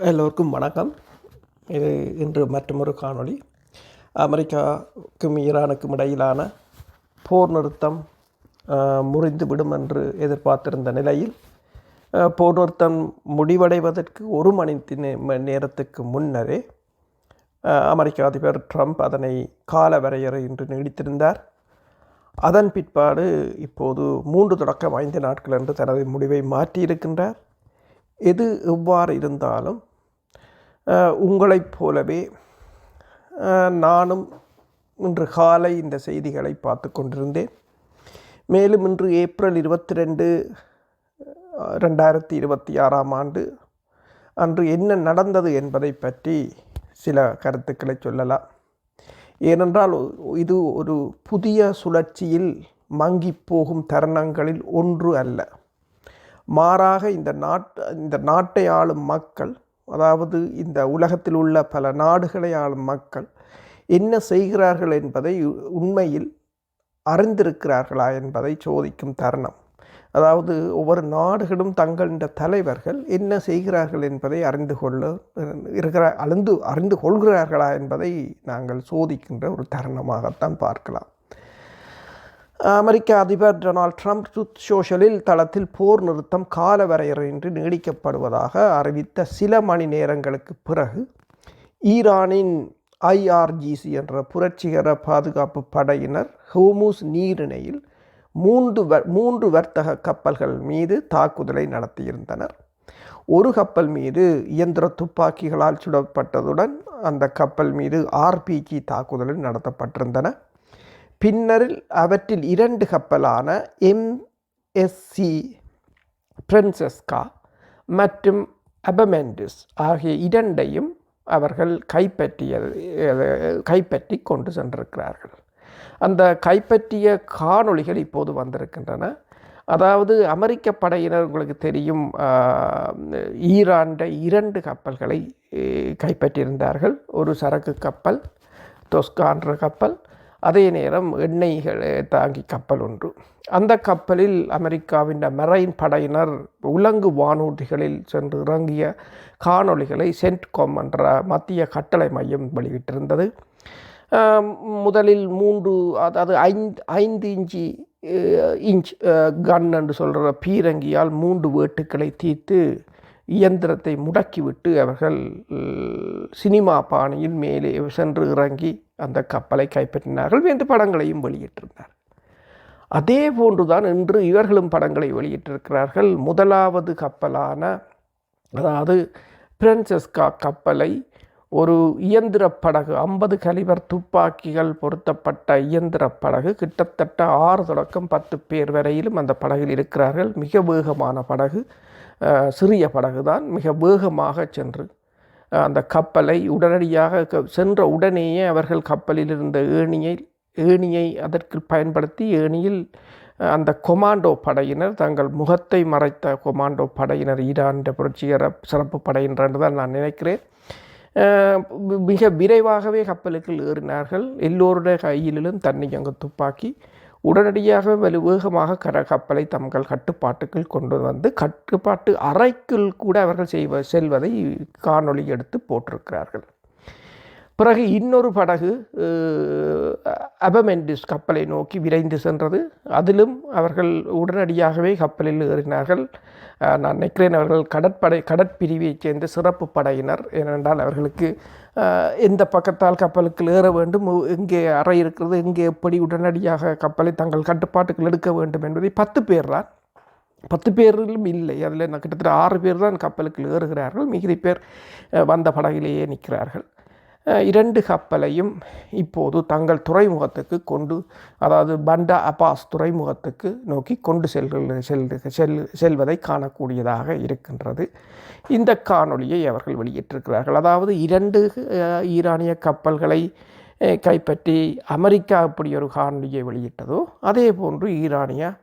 எல்லோருக்கும் வணக்கம். இது இன்று மற்றொரு காணொளி. அமெரிக்காவுக்கும் ஈரானுக்கும் இடையிலான போர் நிறுத்தம் முறிந்துவிடும் என்று எதிர்பார்த்திருந்த நிலையில் போர் நிறுத்தம் முடிவடைவதற்கு ஒரு மணி நேரத்துக்கு முன்னரே அமெரிக்க அதிபர் ட்ரம்ப் அதனை கால வரையறை என்று நீடித்திருந்தார். அதன் பிற்பாடு இப்போது 3 தொடக்கம் 5 நாட்கள் என்று தனது முடிவை மாற்றியிருக்கின்றார். எது எவ்வாறு இருந்தாலும் உங்களைப் போலவே நானும் இன்று காலை இந்த செய்திகளை பார்த்து கொண்டிருந்தேன். மேலும் இன்று ஏப்ரல் 22, 2026 அன்று என்ன நடந்தது என்பதை பற்றி சில கருத்துக்களை சொல்லலாம். ஏனென்றால் இது ஒரு புதிய சுழற்சியில் மங்கி போகும் தருணங்களில் ஒன்று அல்ல. மாறாக இந்த நாட்டை ஆளும் மக்கள், அதாவது இந்த உலகத்தில் உள்ள பல நாடுகளை ஆளும் மக்கள் என்ன செய்கிறார்கள் என்பதை உண்மையில் அறிந்திருக்கிறார்களா என்பதை சோதிக்கும் தருணம். அதாவது ஒவ்வொரு நாடுகளும் தங்கள் தலைவர்கள் என்ன செய்கிறார்கள் என்பதை அறிந்து கொள்கிறார்களா என்பதை நாங்கள் சோதிக்கின்ற ஒரு தருணமாகத்தான் பார்க்கலாம். அமெரிக்க அதிபர் டொனால்ட் ட்ரம்ப் ட்ரூத் சோஷலில் தளத்தில் போர் நிறுத்தம் கால வரையறையின்றி நீடிக்கப்படுவதாக அறிவித்த சில மணி நேரங்களுக்கு பிறகு ஈரானின் IRGC என்ற புரட்சிகர பாதுகாப்பு படையினர் ஹோர்முஸ் நீரிணையில் 3 வர்த்தக கப்பல்கள் மீது தாக்குதலை நடத்தியிருந்தனர். ஒரு கப்பல் மீது இயந்திர துப்பாக்கிகளால் சுடப்பட்டதுடன் அந்த கப்பல் மீது RPG தாக்குதலில் நடத்தப்பட்டிருந்தன. பின்னரில் அவற்றில் 2 கப்பலான MSC பிரின்செஸ்கா மற்றும் அபமெண்டிஸ் ஆகிய 2ஐயும் அவர்கள் கைப்பற்றி கொண்டு சென்றிருக்கிறார்கள். அந்த கைப்பற்றிய காணொளிகள் இப்போது வந்திருக்கின்றன. அதாவது அமெரிக்க படையினர், உங்களுக்கு தெரியும், ஈரான்ட 2 கப்பல்களை கைப்பற்றியிருந்தார்கள். ஒரு சரக்கு கப்பல் தொஸ்கான்ற கப்பல், அதே நேரம் எண்ணெய்களை தாங்கி கப்பல் ஒன்று. அந்த கப்பலில் அமெரிக்காவின் மெரைன் படையினர் உலங்கு வானூர்திகளில் சென்று இறங்கிய காணொளிகளை சென்ட்காம் என்ற மத்திய கட்டளை மையம் வெளியிட்டிருந்தது. முதலில் 3, அதாவது 5 இன்ச் கன் என்று சொல்கிற பீரங்கியால் 3 வேட்டுக்களை தீர்த்து இயந்திரத்தை முடக்கிவிட்டு அவர்கள் சினிமா பாணியில் மேலே சென்று இறங்கி அந்த கப்பலை கைப்பற்றினார்கள் என்று படங்களையும் வெளியிட்டிருந்தார். அதே போன்றுதான் இன்று இவர்களும் படங்களை வெளியிட்டிருக்கிறார்கள். முதலாவது கப்பலான, அதாவது பிரின்செஸ்கா கப்பலை ஒரு இயந்திர படகு, 50 கலிபர் துப்பாக்கிகள் பொருத்தப்பட்ட இயந்திர படகு, கிட்டத்தட்ட 6 தொடக்கம் 10 பேர் வரையிலும் அந்த படகில் இருக்கிறார்கள். மிக வேகமான படகு, சிறிய படகுதான். மிக வேகமாக சென்று அந்த கப்பலை உடனடியாக சென்ற உடனேயே அவர்கள் கப்பலில் இருந்த ஏணியை அதற்கு பயன்படுத்தி ஏணியில் அந்த கொமாண்டோ படையினர், தங்கள் முகத்தை மறைத்த கொமாண்டோ படையினர், ஈரான் புரட்சிகர சிறப்பு படையினர் என்று தான் நான் நினைக்கிறேன், மிக விரைவாகவே கப்பலுக்கு ஏறினார்கள். எல்லோருடைய கையிலும் தன்னியங்கு துப்பாக்கி. உடனடியாக வேகமாக கப்பலை தங்கள் கட்டுப்பாட்டுக்குள் கொண்டு வந்து கட்டுப்பாட்டு அறைக்குள் கூட அவர்கள் செல்வதை காணொளி எடுத்து போட்டிருக்கிறார்கள். பிறகு இன்னொரு படகு அபமெண்டிஸ் கப்பலை நோக்கி விரைந்து சென்றது. அதிலும் அவர்கள் உடனடியாகவே கப்பலில் ஏறினார்கள். நான் நினைக்கிறேன் அவர்கள் கடற்பிரிவைச் சேர்ந்த சிறப்பு படையினர். ஏனென்றால் அவர்களுக்கு எந்த பக்கத்தால் கப்பலுக்கு ஏற வேண்டும், எங்கே அறை இருக்கிறது, எங்கே எப்படி உடனடியாக கப்பலை தங்கள் கட்டுப்பாட்டுக்கு எடுக்க வேண்டும் என்பதை 10 பேர் தான். 10 பேரிலும் இல்லை, அதில் கிட்டத்தட்ட 6 பேர் தான் கப்பலுக்கு ஏறுகிறார்கள். மிகுதி பேர் வந்த படகிலேயே நிற்கிறார்கள். 2 கப்பலையும் இப்போது தங்கள் துறைமுகத்துக்கு அதாவது பண்டர் அப்பாஸ் துறைமுகத்துக்கு நோக்கி கொண்டு செல்வதை காணக்கூடியதாக இருக்கின்றது. இந்த காணொளியை அவர்கள் வெளியிட்டிருக்கிறார்கள். அதாவது 2 ஈரானிய கப்பல்களை கைப்பற்றி அமெரிக்கா எப்படி ஒரு காணொளியை வெளியிட்டதோ அதே போன்று ஈரானிய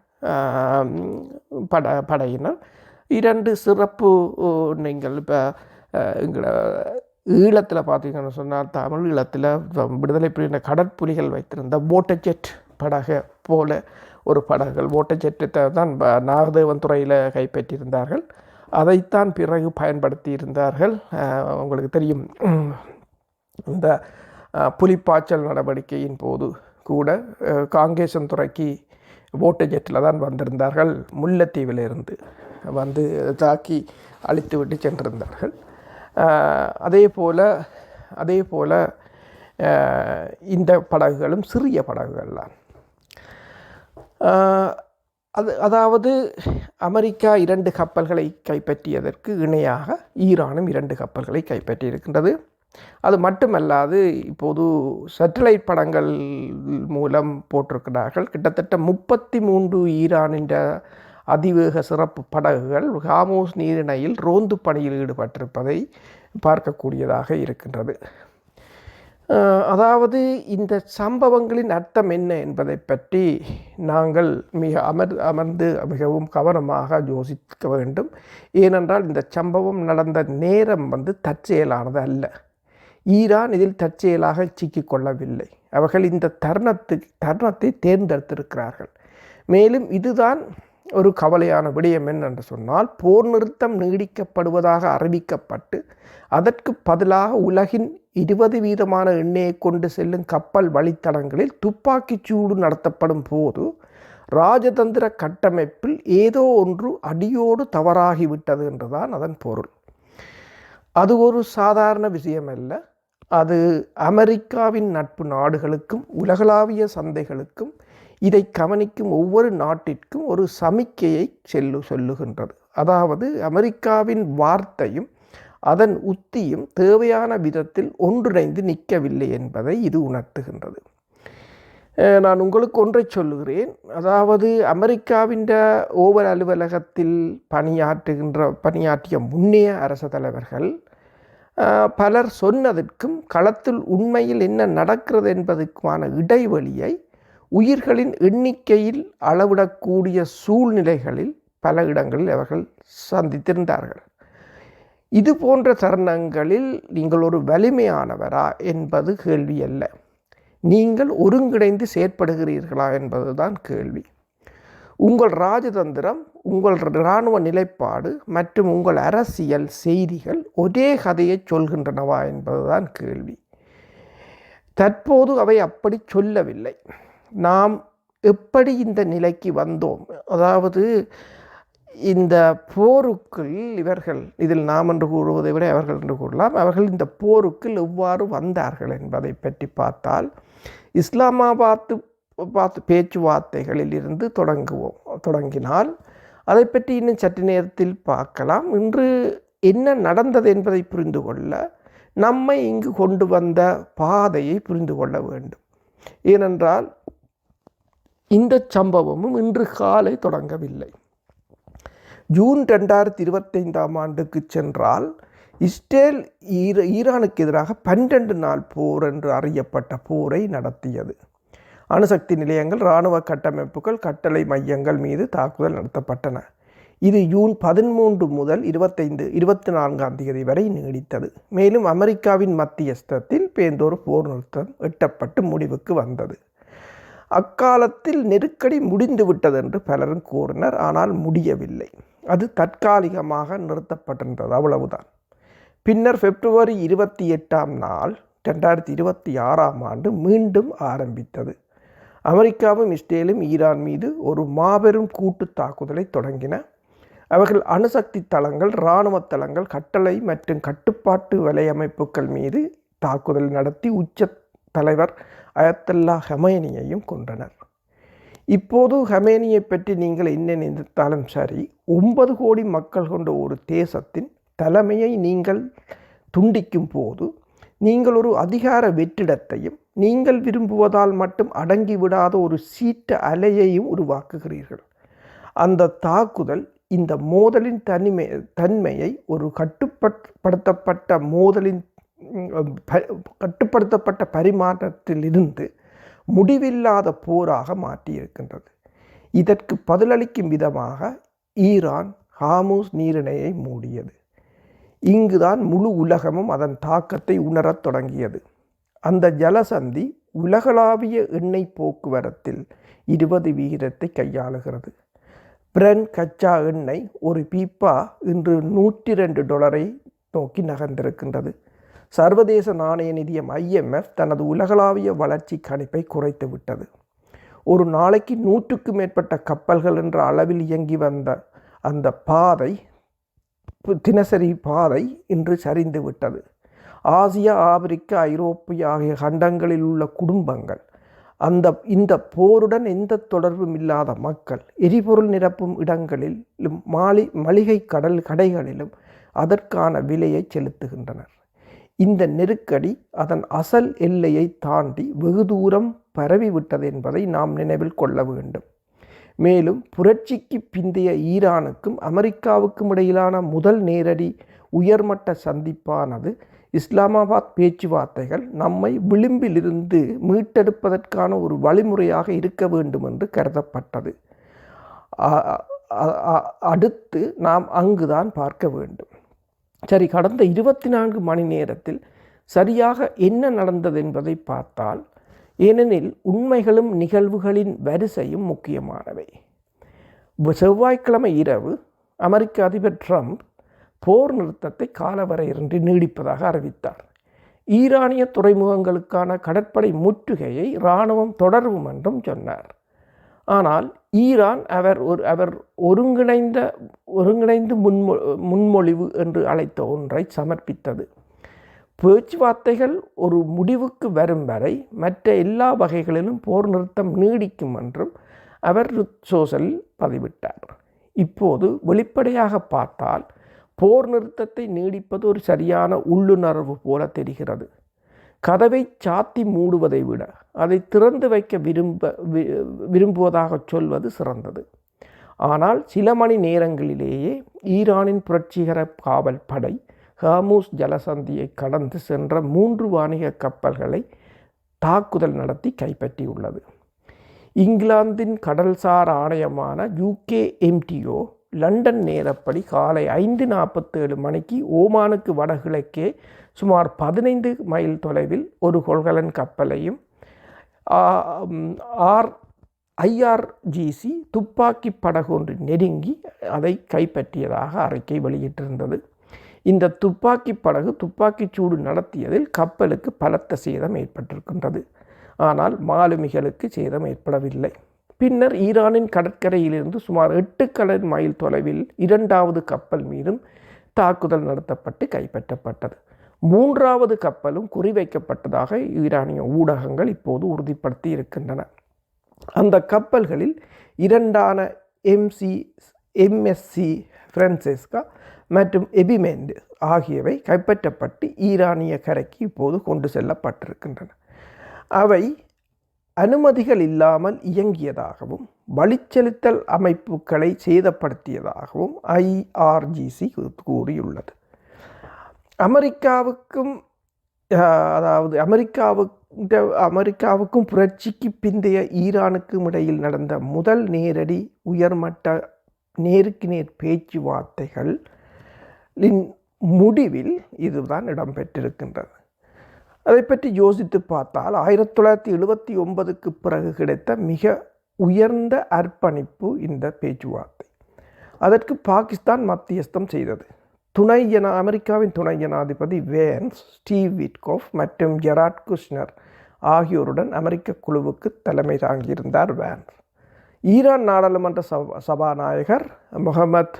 படையினர் 2 சிறப்பு, நீங்கள் இப்போ எங்களை ஈழத்தில் பார்த்தீங்கன்னு சொன்னால், தமிழ் ஈழத்தில் விடுதலை புலிகள் கடற்புலிகள் வைத்திருந்த ஓட்டஜெட் படகை போல ஒரு படகுகள், ஓட்டஜெட்டை தான் நாகதேவன் துறையில் கைப்பற்றியிருந்தார்கள். அதைத்தான் பிறகு பயன்படுத்தி இருந்தார்கள். உங்களுக்கு தெரியும், இந்த புலிப்பாய்ச்சல் நடவடிக்கையின் போது கூட காங்கேசன் துறைக்கு ஓட்ட ஜெட்டில் தான் வந்திருந்தார்கள். முல்லைத்தீவிலிருந்து வந்து தாக்கி அழித்துவிட்டு சென்றிருந்தார்கள். அதே போல் இந்த படகுகளும் சிறிய படகுகள் தான். அதாவது அமெரிக்கா 2 கப்பல்களை கைப்பற்றியதற்கு இணையாக ஈரானும் 2 கப்பல்களை கைப்பற்றியிருக்கின்றது. அது மட்டுமல்லாது இப்போது சேட்டலைட் படங்கள் மூலம் போட்டிருக்கிறார்கள். கிட்டத்தட்ட 33 ஈரானின் அதிவேக சிறப்பு படகுகள் ஹார்மோஸ் நீரிணையில் ரோந்து பணியில் ஈடுபட்டிருப்பதை பார்க்கக்கூடியதாக இருக்கின்றது. அதாவது இந்த சம்பவங்களின் அர்த்தம் என்ன என்பதை பற்றி நாங்கள் அமர்ந்து மிகவும் கவனமாக யோசிக்க வேண்டும். ஏனென்றால் இந்த சம்பவம் நடந்த நேரம் தற்செயலானது அல்ல. ஈரான் இதில் தற்செயலாக சிக்கிக்கொள்ளவில்லை. அவர்கள் இந்த தருணத்தை தேர்ந்தெடுத்திருக்கிறார்கள். மேலும் இதுதான் ஒரு கவலையான விடயம் என்னென்று சொன்னால், போர் நிறுத்தம் நீடிக்கப்படுவதாக அறிவிக்கப்பட்டு அதற்கு பதிலாக உலகின் 20% எண்ணெயை கொண்டு செல்லும் கப்பல் வழித்தடங்களில் துப்பாக்கிச் சூடு நடத்தப்படும் போது இராஜதந்திர கட்டமைப்பில் ஏதோ ஒன்று அடியோடு தவறாகிவிட்டது என்றுதான் அதன் பொருள். அது ஒரு சாதாரண விஷயம் அல்ல. அது அமெரிக்காவின் நட்பு நாடுகளுக்கும் உலகளாவிய சந்தைகளுக்கும் இதை கவனிக்கும் ஒவ்வொரு நாட்டிற்கும் ஒரு சமிக்கையை சொல்லுகின்றது. அதாவது அமெரிக்காவின் வார்த்தையும் அதன் உத்தியும் தேவையான விதத்தில் ஒன்றிணைந்து நிற்கவில்லை என்பதை இது உணர்த்துகின்றது. நான் உங்களுக்கு ஒன்றை சொல்லுகிறேன். அதாவது அமெரிக்காவின் ஓவல் அலுவலகத்தில் பணியாற்றிய முன்னைய அரச தலைவர்கள் பலர் சொன்னதற்கும் களத்தில் உண்மையில் என்ன நடக்கிறது என்பதற்குமான இடைவெளியை உயிர்களின் எண்ணிக்கையில் அளவிடக்கூடிய சூழ்நிலைகளில் பல இடங்களில் அவர்கள் சந்தித்திருந்தார்கள். இது போன்ற தருணங்களில் நீங்கள் ஒரு வலிமையானவரா என்பது கேள்வி அல்ல. நீங்கள் ஒருங்கிணைந்து செயற்படுகிறீர்களா என்பதுதான் கேள்வி. உங்கள் ராஜதந்திரம், உங்கள் இராணுவ நிலைப்பாடு மற்றும் உங்கள் அரசியல் செய்திகள் ஒரே கதையை சொல்கின்றனவா என்பதுதான் கேள்வி. தற்போது அவை அப்படி சொல்லவில்லை. நாம் எப்படி இந்த நிலைக்கு வந்தோம்? அதாவது இந்த போருக்குள் இதில் நாம் என்று கூறுவதை விட அவர்கள் என்று கூறலாம். அவர்கள் இந்த போருக்குள் எவ்வாறு வந்தார்கள் என்பதை பற்றி பார்த்தால், இஸ்லாமாபாத்து பேச்சுவார்த்தைகளில் இருந்து தொடங்கினால் அதை பற்றி இன்னும் சற்று நேரத்தில் பார்க்கலாம். இன்று என்ன நடந்தது என்பதை புரிந்து கொள்ள நம்மை இங்கு கொண்டு வந்த பாதையை புரிந்து கொள்ள வேண்டும். ஏனென்றால் இந்த சம்பவமும் இன்று காலை தொடங்கவில்லை. ஜூன் 2025 சென்றால் இஸ்ரேல் ஈரானுக்கு எதிராக 12 நாள் போர் என்று அறியப்பட்ட போரை நடத்தியது. அணுசக்தி நிலையங்கள், இராணுவ கட்டமைப்புகள், கட்டளை மையங்கள் மீது தாக்குதல் நடத்தப்பட்டன. இது ஜூன் 13 முதல் 24 வரை நீடித்தது. மேலும் அமெரிக்காவின் மத்தியஸ்தத்தில் பேர்ந்தொரு போர் நிறுத்தம் எட்டப்பட்டு முடிவுக்கு வந்தது. அக்காலத்தில் நெருக்கடி முடிந்துவிட்டது என்று பலரும் கூறினர். ஆனால் முடியவில்லை. அது தற்காலிகமாக நிறுத்தப்பட்டிருந்தது, அவ்வளவுதான். பின்னர் பிப்ரவரி 28 2026 மீண்டும் ஆரம்பித்தது. அமெரிக்காவும் இஸ்ரேலும் ஈரான் மீது ஒரு மாபெரும் கூட்டு தாக்குதலை தொடங்கின. அவர்கள் அணுசக்தி தளங்கள், இராணுவ தளங்கள், கட்டளை மற்றும் கட்டுப்பாட்டு வலையமைப்புகள் மீது தாக்குதல் நடத்தி உச்ச தலைவர் அயத்தல்லா ஹமேனியையும் கொன்றனர். இப்போது ஹமேனியை பற்றி நீங்கள் என்ன நினைத்தாலும் சரி, 9 கோடி மக்கள் கொண்ட ஒரு தேசத்தின் தலைமையை நீங்கள் துண்டிக்கும் போது நீங்கள் ஒரு அதிகார வெற்றிடத்தையும் நீங்கள் விரும்புவதால் மட்டும் அடங்கிவிடாத ஒரு சீற்ற அலையையும் உருவாக்குகிறீர்கள். அந்த தாக்குதல் இந்த மோதலின் தன்மையை ஒரு கட்டுப்படுத்தப்பட்ட பரிமாற்றத்திலிருந்து முடிவில்லாத போராக மாற்றியிருக்கின்றது. இதற்கு பதிலளிக்கும் விதமாக ஈரான் ஹார்மூஸ் நீரிணையை மூடியது. இங்குதான் முழு உலகமும் அதன் தாக்கத்தை உணரத் தொடங்கியது. அந்த ஜலசந்தி உலகளாவிய எண்ணெய் போக்குவரத்தில் 20% கையாளுகிறது. பிரெண்ட் கச்சா எண்ணெய் ஒரு பீப்பா இன்று $102 நோக்கி நகர்ந்திருக்கின்றது. சர்வதேச நாணய நிதியம் IMF தனது உலகளாவிய வளர்ச்சி கணிப்பை குறைத்து விட்டது. ஒரு நாளைக்கு 100க்கும் மேற்பட்ட கப்பல்கள் என்ற அளவில் இயங்கி வந்த அந்த பாதை, தினசரி பாதை இன்று சரிந்து விட்டது. ஆசியா, ஆப்பிரிக்கா, ஐரோப்பிய ஆகிய கண்டங்களில் உள்ள குடும்பங்கள், இந்த போருடன் எந்த தொடர்பும் இல்லாத மக்கள் எரிபொருள் நிரப்பும் இடங்களிலும் மளிகை கடைகளிலும் அதற்கான விலையை செலுத்துகின்றனர். இந்த நெருக்கடி அதன் அசல் எல்லையை தாண்டி வெகு தூரம் பரவிவிட்டது என்பதை நாம் நினைவில் கொள்ள வேண்டும். மேலும் புரட்சிக்கு பிந்தைய ஈரானுக்கும் அமெரிக்காவுக்கும் இடையிலான முதல் நேரடி உயர்மட்ட சந்திப்பானது இஸ்லாமாபாத் பேச்சுவார்த்தைகள் நம்மை விளிம்பிலிருந்து மீட்டெடுப்பதற்கான ஒரு வழிமுறையாக இருக்க வேண்டும் என்று கருதப்பட்டது. அடுத்து நாம் அங்குதான் பார்க்க வேண்டும். சரி, கடந்த 24 மணி நேரத்தில் சரியாக என்ன நடந்தது என்பதை பார்த்தால், ஏனெனில் உண்மைகளும் நிகழ்வுகளின் வரிசையும் முக்கியமானவை. செவ்வாய்க்கிழமை இரவு அமெரிக்க அதிபர் ட்ரம்ப் போர் நிறுத்தத்தை காலவரையின்றி நீடிப்பதாக அறிவித்தார். ஈரானிய துறைமுகங்களுக்கான கடற்படை முற்றுகையை இராணுவம் தொடரும் என்றும் சொன்னார். ஆனால் ஈரான் அவர் ஒருங்கிணைந்து முன்மொழிவு என்று அழைத்த ஒன்றை சமர்ப்பித்தது. பேச்சுவார்த்தைகள் ஒரு முடிவுக்கு வரும் வரை மற்ற எல்லா வகைகளிலும் போர் நிறுத்தம் நீடிக்கும் என்றும் அவர் சோசலில் பதிவிட்டார். இப்போது வெளிப்படையாக பார்த்தால் போர் நிறுத்தத்தை நீடிப்பது ஒரு சரியான உள்ளுணர்வு போல தெரிகிறது. கதவை சாத்தி மூடுவதை விட அதை திறந்து வைக்க விரும்புவதாக சொல்வது சிறந்தது. ஆனால் சில மணி நேரங்களிலேயே ஈரானின் புரட்சிகர காவல் படை ஹார்முஸ் ஜலசந்தியை கடந்து சென்ற 3 வாணிக கப்பல்களை தாக்குதல் நடத்தி கைப்பற்றியுள்ளது. இங்கிலாந்தின் கடல்சார் ஆணையமான UKMTO லண்டன் நேரப்படி காலை 5:47 மணிக்கு ஓமானுக்கு வடகிழக்கே சுமார் 15 மைல் தொலைவில் ஒரு கொள்கலன் கப்பலையும் IRGC துப்பாக்கி படகு ஒன்று நெருங்கி அதை கைப்பற்றியதாக அறிக்கை வெளியிட்டிருந்தது. இந்த துப்பாக்கி படகு துப்பாக்கிச்சூடு நடத்தியதில் கப்பலுக்கு பலத்த சேதம் ஏற்பட்டிருக்கின்றது. ஆனால் மாலுமிகளுக்கு சேதம் ஏற்படவில்லை. பின்னர் ஈரானின் கடற்கரையிலிருந்து சுமார் 8 கடல் மைல் தொலைவில் 2வது கப்பல் மீதும் தாக்குதல் நடத்தப்பட்டு கைப்பற்றப்பட்டது. 3வது கப்பலும் குறிவைக்கப்பட்டதாக ஈரானிய ஊடகங்கள் இப்போது உறுதிப்படுத்தி இருக்கின்றன. அந்த கப்பல்களில் 2ஆன MSC ஃப்ரான்செஸ்கா மற்றும் எபிமெண்ட் ஆகியவை கைப்பற்றப்பட்டு ஈரானிய கரைக்கு இப்போது கொண்டு செல்லப்பட்டிருக்கின்றன. அவை அனுமதிகள் இல்லாமல் இயங்கியதாகவும் வழிச்செலுத்தல் அமைப்புகளை சேதப்படுத்தியதாகவும் IRGC கூறியுள்ளது. அமெரிக்காவுக்கும் புரட்சிக்கு பிந்தைய ஈரானுக்கும் இடையில் நடந்த முதல் நேரடி உயர்மட்ட நேருக்கு நேர் பேச்சுவார்த்தைகளின் முடிவில் இதுதான் இடம்பெற்றிருக்கின்றது. அதை பற்றி யோசித்து பார்த்தால் 1979க்கு பிறகு கிடைத்த மிக உயர்ந்த அர்ப்பணிப்பு இந்த பேச்சுவார்த்தை. அதற்கு பாகிஸ்தான் மத்தியஸ்தம் செய்தது. அமெரிக்காவின் துணை ஜனாதிபதி வேன்ஸ், ஸ்டீவ் விட்கோஃப் மற்றும் ஜெராட் குஷ்னர் ஆகியோருடன் அமெரிக்க குழுவுக்கு தலைமை தாங்கியிருந்தார் வேன்ஸ். ஈரான் நாடாளுமன்ற சபாநாயகர் முகமது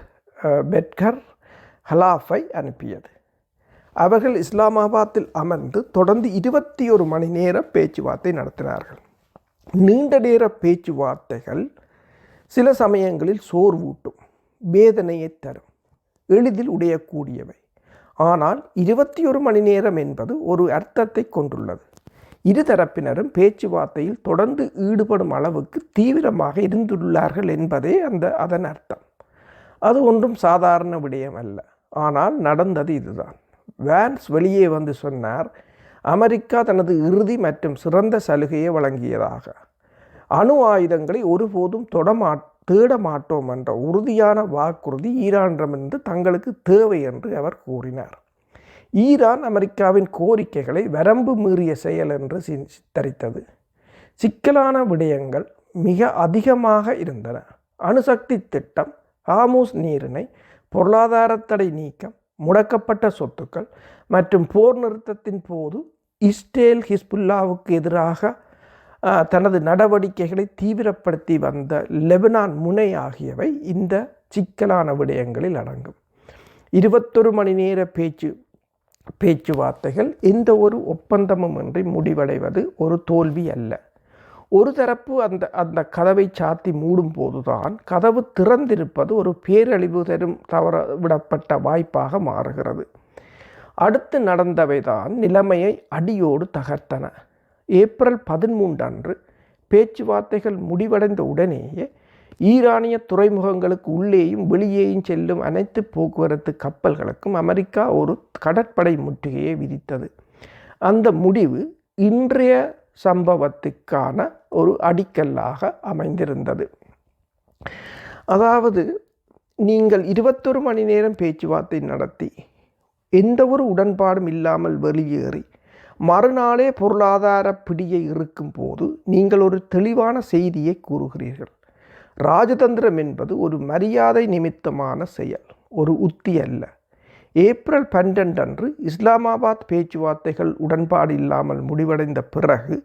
பெட்கர் ஹலாஃபை அனுப்பியது. அவர்கள் இஸ்லாமாபாத்தில் அமர்ந்து தொடர்ந்து 21 மணி நேர பேச்சுவார்த்தை நடத்தினார்கள். நீண்ட நேர பேச்சுவார்த்தைகள் சில சமயங்களில் சோர்வூட்டும், வேதனையை தரும், எளிதில் உடையக்கூடியவை. ஆனால் 21 மணி நேரம் என்பது ஒரு அர்த்தத்தை கொண்டுள்ளது. இருதரப்பினரும் பேச்சுவார்த்தையில் தொடர்ந்து ஈடுபடும் அளவுக்கு தீவிரமாக இருந்துள்ளார்கள் என்பதே அதன் அர்த்தம். அது ஒன்றும் சாதாரண விடயம் அல்ல. ஆனால் நடந்தது இதுதான். வேன்ஸ் வெளியே வந்து சொன்னார், அமெரிக்கா தனது இறுதி மற்றும் சிறந்த சலுகையை வழங்கியதாக. அணு ஆயுதங்களை ஒருபோதும் தேட மாட்டோம் என்ற உறுதியான வாக்குறுதி ஈரானிடமிருந்து தங்களுக்கு தேவை என்று அவர் கூறினார். ஈரான் அமெரிக்காவின் கோரிக்கைகளை வரம்பு மீறிய செயல் என்று சித்தரித்தது. சிக்கலான விடயங்கள் மிக அதிகமாக இருந்தன. அணுசக்தி திட்டம், ஹார்முஸ் நீரிணை, பொருளாதார தடை நீக்கம், முடக்கப்பட்ட சொத்துக்கள் மற்றும் போர் நிறுத்தத்தின் போது இஸ்ரேல் ஹிஸ்புல்லாவுக்கு எதிராக தனது நடவடிக்கைகளை தீவிரப்படுத்தி வந்த லெபனான் முனை ஆகியவை இந்த சிக்கலான விடயங்களில் அடங்கும். 21 மணி நேர பேச்சுவார்த்தைகள் எந்த ஒரு ஒப்பந்தமும் இன்றி முடிவடைவது ஒரு தோல்வி அல்ல. ஒரு தரப்பு அந்த கதவை சாத்தி மூடும் போதுதான் கதவு திறந்திருப்பது ஒரு பேரழிவு தரும் தவறவிடப்பட்ட வாய்ப்பாக மாறுகிறது. அடுத்து நடந்தவைதான் நிலைமையை அடியோடு தகர்த்தன. ஏப்ரல் 13 அன்று பேச்சுவார்த்தைகள் முடிவடைந்த உடனேயே ஈரானிய துறைமுகங்களுக்கு உள்ளேயும் வெளியேயும் செல்லும் அனைத்து போக்குவரத்து கப்பல்களுக்கும் அமெரிக்கா ஒரு கடற்படை முற்றுகையை விதித்தது. அந்த முடிவு இன்றைய சம்பவத்துக்கான ஒரு அடிக்கல்லாக அமைந்திருந்தது. அதாவது நீங்கள் 21 மணி நேரம் பேச்சுவார்த்தை நடத்தி எந்த ஒரு உடன்பாடும் இல்லாமல் வெளியேறி மறுநாளே பொருளாதார பிடியை இருக்கும் போது நீங்கள் ஒரு தெளிவான செய்தியை கூறுகிறீர்கள். ராஜதந்திரம் என்பது ஒரு மரியாதை நிமித்தமான செயல், ஒரு உத்தி அல்ல. ஏப்ரல் 12 அன்று இஸ்லாமாபாத் பேச்சுவார்த்தைகள் உடன்பாடு இல்லாமல் முடிவடைந்த பிறகு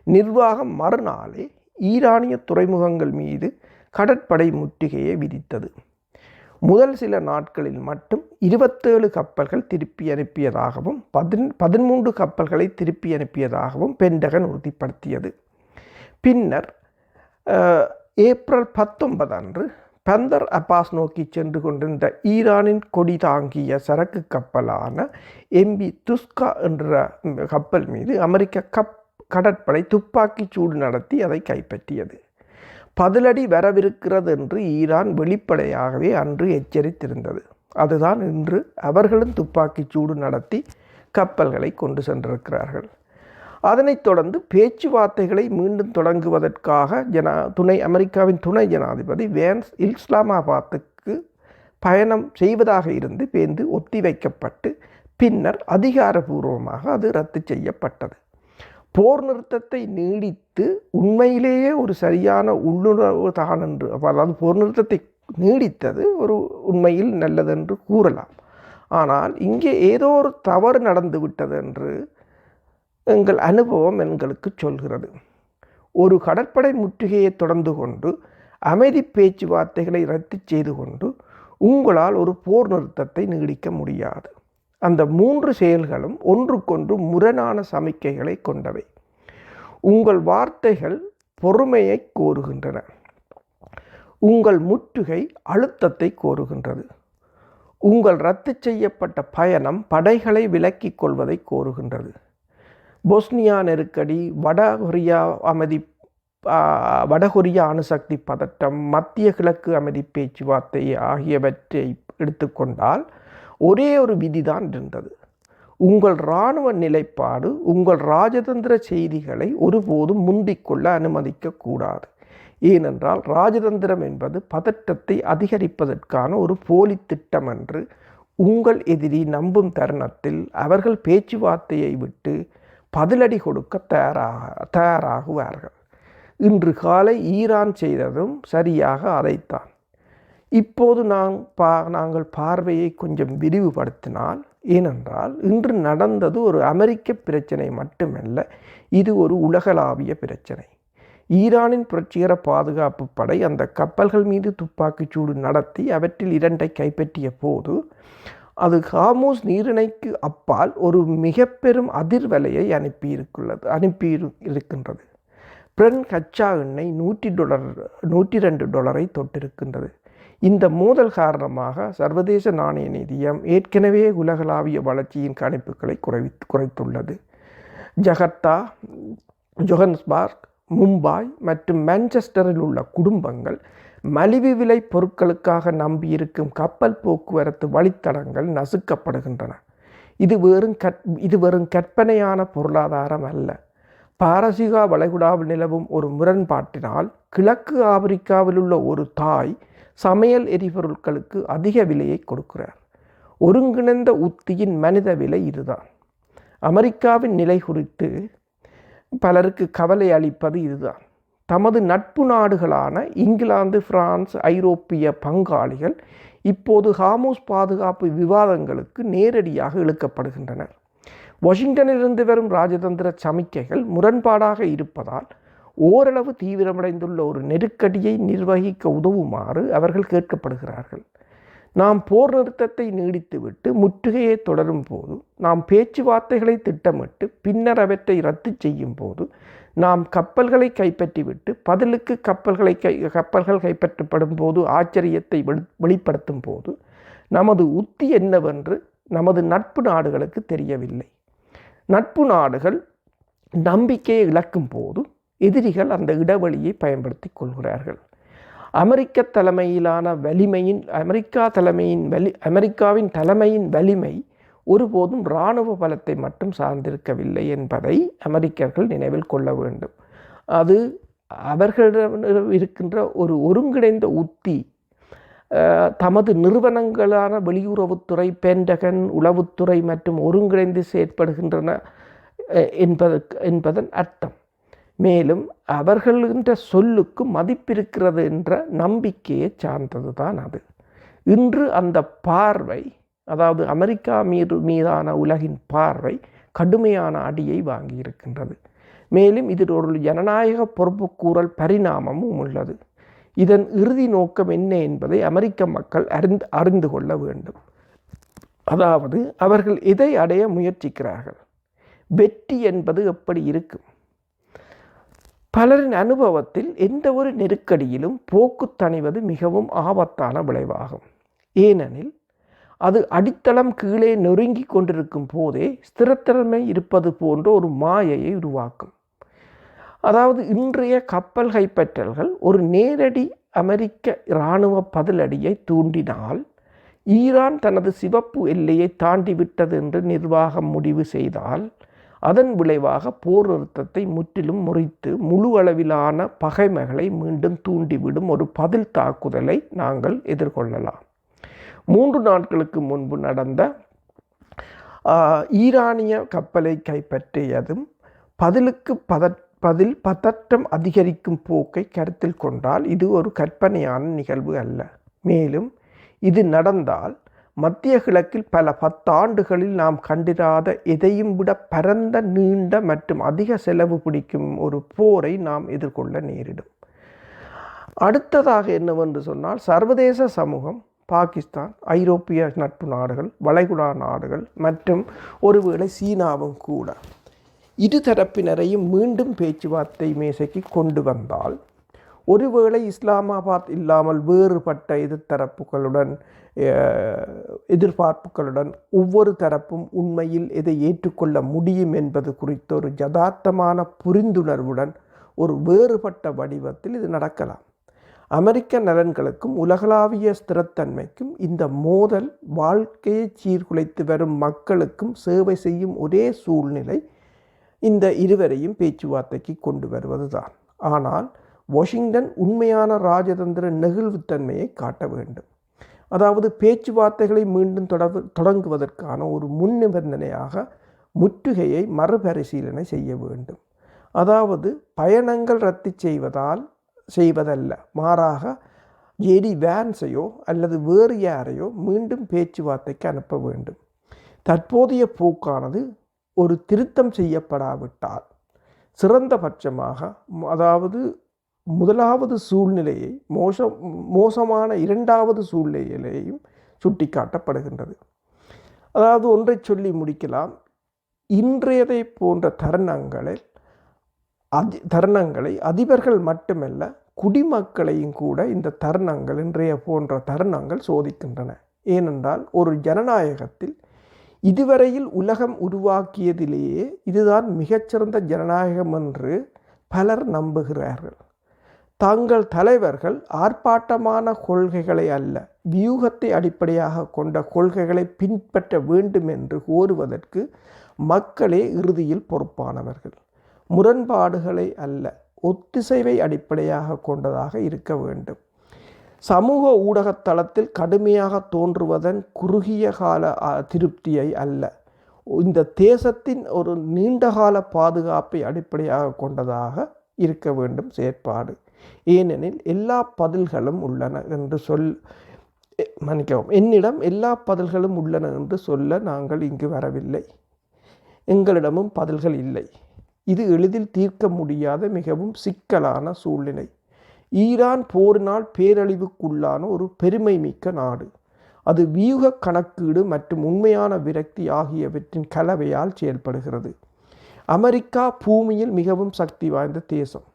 நிர்வாகம் மறுநாளே ஈரானிய துறைமுகங்கள் மீது கடற்படை முற்றுகையை விதித்தது. முதல் சில நாட்களில் மட்டும் 27 கப்பல்கள் திருப்பி அனுப்பியதாகவும் 13 கப்பல்களை திருப்பி அனுப்பியதாகவும் பென்டகன் உறுதிப்படுத்தியது. பின்னர் ஏப்ரல் 19 அன்று பந்தர் அப்பாஸ் நோக்கி சென்று கொண்டிருந்த ஈரானின் கொடி தாங்கிய சரக்கு கப்பலான MV துஸ்கா என்ற கப்பல் மீது அமெரிக்க கடற்படை துப்பாக்கி சூடு நடத்தி அதை கைப்பற்றியது. பதிலடி வரவிருக்கிறது என்று ஈரான் வெளிப்படையாகவே அன்று எச்சரித்திருந்தது. அதுதான் இன்று அவர்களும் துப்பாக்கி சூடு நடத்தி கப்பல்களை கொண்டு சென்றிருக்கிறார்கள். அதனைத் தொடர்ந்து பேச்சுவார்த்தைகளை மீண்டும் தொடங்குவதற்காக அமெரிக்காவின் துணை ஜனாதிபதி வேன்ஸ் இஸ்லாமாபாத்துக்கு பயணம் செய்வதாக இருந்து பேர்ந்து ஒத்திவைக்கப்பட்டு பின்னர் அதிகாரபூர்வமாக அது ரத்து செய்யப்பட்டது. போர் நிறுத்தத்தை நீடித்து உண்மையிலேயே ஒரு சரியான உள்ளுணர்வு தான் என்று, அதாவது போர் நிறுத்தத்தை நீடித்தது ஒரு உண்மையில் நல்லதென்று கூறலாம். ஆனால் இங்கே ஏதோ ஒரு தவறு நடந்து விட்டது என்று எங்கள் அனுபவம் எங்களுக்கு சொல்கிறது. ஒரு கடற்படை முற்றுகையை தொடர்ந்து கொண்டு அமைதி பேச்சுவார்த்தைகளை ரத்து செய்து கொண்டு உங்களால் ஒரு போர் நிறுத்தத்தை நீடிக்க முடியாது. அந்த 3 செயல்களும் ஒன்றுக்கொன்று முரணான சமிக்கைகளை கொண்டவை. உங்கள் வார்த்தைகள் பொறுமையை கோருகின்றன. உங்கள் முற்றுகை அழுத்தத்தை கோருகின்றது. உங்கள் ரத்து செய்யப்பட்ட பயணம் படைகளை விலக்கிக் கொள்வதை கோருகின்றது. பொஸ்னியா நெருக்கடி, வடகொரியா அணுசக்தி பதட்டம், மத்திய கிழக்கு அமைதி பேச்சுவார்த்தை ஆகியவற்றை எடுத்துக்கொண்டால் ஒரே ஒரு விதிதான் இருந்தது. உங்கள் இராணுவ நிலைப்பாடு உங்கள் ராஜதந்திர செய்திகளை ஒருபோதும் முந்திக்கொள்ள அனுமதிக்கக்கூடாது. ஏனென்றால் ராஜதந்திரம் என்பது பதற்றத்தை அதிகரிப்பதற்கான ஒரு போலி திட்டம் என்று உங்கள் எதிரி நம்பும் தருணத்தில் அவர்கள் பேச்சுவார்த்தையை விட்டு பதிலடி கொடுக்க தயாராகுவார்கள். இன்று காலை ஈரான் செய்ததும் சரியாக அதைத்தான். இப்போது நாங்கள் பார்வையை கொஞ்சம் விரிவுபடுத்தினால், ஏனென்றால் இன்று நடந்தது ஒரு அமெரிக்க பிரச்சனை மட்டுமல்ல, இது ஒரு உலகளாவிய பிரச்சனை. ஈரானின் புரட்சிகர பாதுகாப்பு படை அந்த கப்பல்கள் மீது துப்பாக்கிச்சூடு நடத்தி அவற்றில் 2 கைப்பற்றிய போது அது ஹார்முஸ் நீரிணைக்கு அப்பால் ஒரு மிக பெரும் அதிர்வலையை அனுப்பியிருக்கின்றது. பிரெண்ட் கச்சா எண்ணெய் $102 தொட்டிருக்கின்றது. இந்த மோதல் காரணமாக சர்வதேச நாணய நிதியம் ஏற்கனவே உலகளாவிய வளர்ச்சியின் கணிப்புகளை குறைத்துள்ளது. ஜகர்த்தா, ஜோஹன்ஸ்பர்க், மும்பாய் மற்றும் மான்செஸ்டரில் உள்ள குடும்பங்கள் மலிவு விலை பொருட்களுக்காக நம்பியிருக்கும் கப்பல் போக்குவரத்து வழித்தடங்கள் நசுக்கப்படுகின்றன. இது வெறும் கற்பனையான பொருளாதாரம் அல்ல. பாரசீக வளைகுடாவில் நிலவும் ஒரு முரண்பாட்டினால் கிழக்கு ஆப்பிரிக்காவில் உள்ள ஒரு தாய் சமையல் எரிபொருட்களுக்கு அதிக விலையை கொடுக்கிறார். ஒருங்கிணைந்த உத்தியின் மனித விலை இதுதான். அமெரிக்காவின் நிலை குறித்து பலருக்கு கவலை அளிப்பது இதுதான். தமது நட்பு நாடுகளான இங்கிலாந்து, பிரான்ஸ், ஐரோப்பிய பங்காளிகள் இப்போது ஹார்முஸ் பாதுகாப்பு விவாதங்களுக்கு நேரடியாக இழுக்கப்படுகின்றனர். வாஷிங்டனிலிருந்து வரும் ராஜதந்திர சமிக்கைகள் முரண்பாடாக இருப்பதால் ஓரளவு தீவிரமடைந்துள்ள ஒரு நெருக்கடியை நிர்வகிக்க உதவுமாறு அவர்கள் கேட்கப்படுகிறார்கள். நாம் போர் நிறுத்தத்தை நீடித்துவிட்டு முற்றுகையை தொடரும் போது, நாம் பேச்சுவார்த்தைகளை திட்டமிட்டு பின்னர் அவற்றை ரத்து செய்யும் போது, நாம் கப்பல்களை கைப்பற்றிவிட்டு பதிலுக்கு கப்பல்கள் கைப்பற்றப்படும் போது ஆச்சரியத்தை வெளிப்படுத்தும் போது நமது உத்தி என்னவென்று நமது நட்பு நாடுகளுக்கு தெரியவில்லை. நட்பு நாடுகள் நம்பிக்கையை இழக்கும் போது எதிரிகள் அந்த இடைவெளியை பயன்படுத்தி கொள்கிறார்கள். அமெரிக்காவின் தலைமையின் வலிமை ஒருபோதும் இராணுவ பலத்தை மட்டும் சார்ந்திருக்கவில்லை என்பதை அமெரிக்கர்கள் நினைவில் கொள்ள வேண்டும். அது அவர்களிடம் இருக்கின்ற ஒரு ஒருங்கிணைந்த உத்தி தமது நிறுவனங்களான வெளியுறவுத்துறை, பென்டகன், உளவுத்துறை மற்றும் ஒருங்கிணைந்து செயற்படுகின்றன என்பதன் அர்த்தம். மேலும் அவர்களென்ற சொல்லுக்கு மதிப்பிருக்கிறது என்ற நம்பிக்கையை சார்ந்தது தான் அது. இன்று அந்த பார்வை, அதாவது அமெரிக்கா மீதான உலகின் பார்வை கடுமையான அடியை வாங்கியிருக்கின்றது. மேலும் இதில் ஒரு ஜனநாயக பொறுப்புக்கூறல் பரிணாமமும் உள்ளது. இதன் இறுதி நோக்கம் என்ன என்பதை அமெரிக்க மக்கள் அறிந்து கொள்ள வேண்டும். அதாவது அவர்கள் எதை அடைய முயற்சிக்கிறார்கள், வெற்றி என்பது எப்படி இருக்கும். பலரின் அனுபவத்தில் எந்த ஒரு நெருக்கடியிலும் போக்கு தணிவது மிகவும் ஆபத்தான விளைவாகும். ஏனெனில் அது அடித்தளம் கீழே நொறுங்கி கொண்டிருக்கும் போதே ஸ்திரத்தன்மை இருப்பது போன்ற ஒரு மாயையை உருவாக்கும். அதாவது இன்றைய கப்பல் கைப்பற்றல்கள் ஒரு நேரடி அமெரிக்க இராணுவ பதிலடியை தூண்டினால், ஈரான் தனது சிவப்பு எல்லையை தாண்டிவிட்டது என்று நிர்வாகம் முடிவு செய்தால், அதன் விளைவாக போர் நிறுத்தத்தை முற்றிலும் முறித்து முழு அளவிலான பகைமைகளை மீண்டும் தூண்டிவிடும் ஒரு பதில் தாக்குதலை நாங்கள் எதிர்கொள்ளலாம். 3 நாட்களுக்கு முன்பு நடந்த ஈரானிய கப்பலை கைப்பற்றியதும் பதில் பதற்றம் அதிகரிக்கும் போக்கை கருத்தில் கொண்டால் இது ஒரு கற்பனையான நிகழ்வு அல்ல. மேலும் இது நடந்தால் மத்திய கிழக்கில் பல 10 ஆண்டுகளில் நாம் கண்டிராத எதையும் விட பரந்த, நீண்ட மற்றும் அதிக செலவு பிடிக்கும் ஒரு போரை நாம் எதிர்கொள்ள நேரிடும். அடுத்ததாக என்னவென்று சொன்னால், சர்வதேச சமூகம், பாகிஸ்தான், ஐரோப்பிய நட்பு நாடுகள், வளைகுடா நாடுகள் மற்றும் ஒருவேளை சீனாவும் கூட இருதரப்பினரையும் மீண்டும் பேச்சுவார்த்தை மேசைக்கு கொண்டு வந்தால், ஒருவேளை இஸ்லாமாபாத் இல்லாமல் வேறுபட்ட எதிர்பார்ப்புகளுடன் ஒவ்வொரு தரப்பும் உண்மையில் எதை ஏற்றுக்கொள்ள முடியும் என்பது குறித்த ஒரு யதார்த்தமான புரிந்துணர்வுடன் ஒரு வேறுபட்ட வடிவத்தில் இது நடக்கலாம். அமெரிக்க நலன்களுக்கும் உலகளாவிய ஸ்திரத்தன்மைக்கும் இந்த மோதல் வாழ்க்கையை சீர்குலைத்து வரும் மக்களுக்கும் சேவை செய்யும் ஒரே சூழ்நிலை இந்த இருவரையும் பேச்சுவார்த்தைக்கு கொண்டு வருவதுதான். ஆனால் வாஷிங்டன் உண்மையான ராஜதந்திர நெகிழ்வுத்தன்மையை காட்ட வேண்டும். அதாவது பேச்சுவார்த்தைகளை மீண்டும் தொடங்குவதற்கான ஒரு முன் நிபந்தனையாக முற்றுகையை மறுபரிசீலனை செய்ய வேண்டும். அதாவது பயணங்கள் ரத்து செய்வதல்ல, மாறாக ஜேடி வேன்ஸையோ அல்லது வேறு யாரையோ மீண்டும் பேச்சுவார்த்தைக்கு அனுப்ப வேண்டும். தற்போதைய போக்கானது ஒரு திருத்தம் செய்யப்படாவிட்டால் சிறந்தபட்சமாக, அதாவது முதலாவது சூழ்நிலையை மோசமான இரண்டாவது சூழ்நிலையையும் சுட்டி காட்டப்படுகின்றது. அதாவது ஒன்றை சொல்லி முடிக்கலாம், இன்றையதை போன்ற தருணங்களை அதிபர்கள் மட்டுமல்ல, குடிமக்களையும் கூட இந்த தருணங்கள், இன்றைய போன்ற தருணங்கள் சோதிக்கின்றன. ஏனென்றால் ஒரு ஜனநாயகத்தில் இதுவரையில் உலகம் உருவாக்கியதிலேயே இதுதான் மிகச்சிறந்த ஜனநாயகம் என்று பலர் நம்புகிறார்கள். தங்கள் தலைவர்கள் ஆர்ப்பாட்டமான கொள்கைகளை அல்ல, வியூகத்தை அடிப்படையாக கொண்ட கொள்கைகளை பின்பற்ற வேண்டும் என்று கோருவதற்கு மக்களே இறுதியில் பொறுப்பானவர்கள். முரண்பாடுகளை அல்ல, ஒத்திசைவை அடிப்படையாக கொண்டதாக இருக்க வேண்டும். சமூக ஊடகத்தளத்தில் கடுமையாக தோன்றுவதன் குறுகிய கால திருப்தியை அல்ல, இந்த தேசத்தின் ஒரு நீண்டகால பாதுகாப்பை அடிப்படையாக கொண்டதாக இருக்க வேண்டும் செயற்பாடு. ஏனெனில் எல்லா பதில்களும் உள்ளன என்று மன்னிக்கவும், என்னிடம் எல்லா பதில்களும் உள்ளன என்று சொல்ல நாங்கள் இங்கு வரவில்லை. எங்களிடமும் பதில்கள் இல்லை. இது எளிதில் தீர்க்க முடியாத மிகவும் சிக்கலான சூழ்நிலை. ஈரான் போரினால் பேரழிவுக்குள்ளான ஒரு பெருமை மிக்க நாடு. அது வியூக கணக்கீடு மற்றும் உண்மையான விரக்தி ஆகியவற்றின் கலவையால் செயல்படுகிறது. அமெரிக்கா பூமியில் மிகவும் சக்தி வாய்ந்த தேசம்.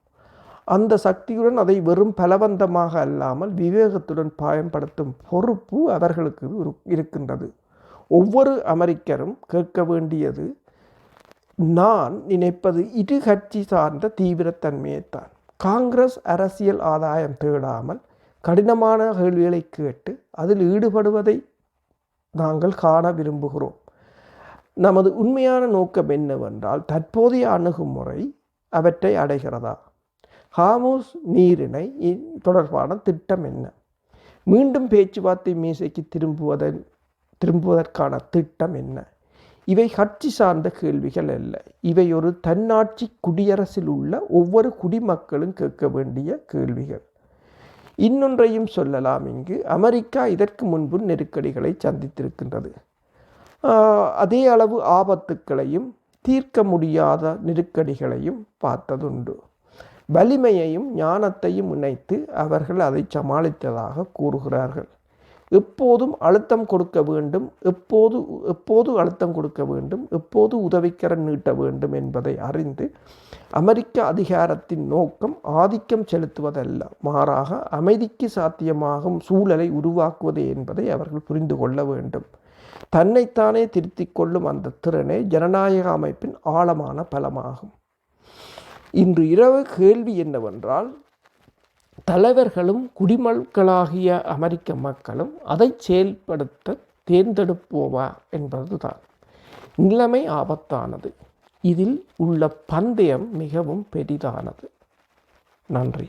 அந்த சக்தியுடன் அதை வெறும் பலவந்தமாக அல்லாமல் விவேகத்துடன் பயன்படுத்தும் பொறுப்பு அவர்களுக்கு இருக்கின்றது. ஒவ்வொரு அமெரிக்கரும் கேட்க வேண்டியது, நான் நினைப்பது இரு கட்சி சார்ந்த தீவிரத்தன்மையைத்தான். காங்கிரஸ் அரசியல் ஆதாயம் தேடாமல் கடினமான கேள்விகளை கேட்டு அதில் ஈடுபடுவதை நாங்கள் காண விரும்புகிறோம். நமது உண்மையான நோக்கம் என்னவென்றால், தற்போதைய அணுகுமுறை அவற்றை அடைகிறதா? ஹார்முஸ் நீரிணை தொடர்பான திட்டம் என்ன? மீண்டும் பேச்சுவார்த்தை மேசைக்கு திரும்புவதற்கான திட்டம் என்ன? இவை கட்சி சார்ந்த கேள்விகள் அல்ல. இவை ஒரு தன்னாட்சி குடியரசில் உள்ள ஒவ்வொரு குடிமக்களும் கேட்க வேண்டிய கேள்விகள். இன்னொன்றையும் சொல்லலாம். இங்கு அமெரிக்கா இதற்கு முன்பு நெருக்கடிகளை சந்தித்திருக்கின்றது. அதே அளவு ஆபத்துக்களையும் தீர்க்க முடியாத நெருக்கடிகளையும் பார்த்ததுண்டு. வலிமையையும் ஞானத்தையும் இணைத்து அவர்கள் அதை சமாளித்ததாக கூறுகிறார்கள். எப்போதும் அழுத்தம் கொடுக்க வேண்டும், எப்போது அழுத்தம் கொடுக்க வேண்டும், எப்போது உதவிக்கரம் நீட்ட வேண்டும் என்பதை அறிந்து அமெரிக்க அதிகாரத்தின் நோக்கம் ஆதிக்கம் செலுத்துவதல்ல, மாறாக அமைதிக்கு சாத்தியமாகும் சூழலை உருவாக்குவது என்பதை அவர்கள் புரிந்து கொள்ள வேண்டும். தன்னைத்தானே திருத்திக் கொள்ளும் அந்த திறனே ஜனநாயக அமைப்பின் ஆழமான பலமாகும். இன்று இரவு கேள்வி என்னவென்றால், தலைவர்களும் குடிமக்களாகிய அமெரிக்க மக்களும் அதை செயல்படுத்த தேர்ந்தெடுப்போமா என்பதுதான். நிலைமை ஆபத்தானது. இதில் உள்ள பந்தயம் மிகவும் பெரிதானது. நன்றி.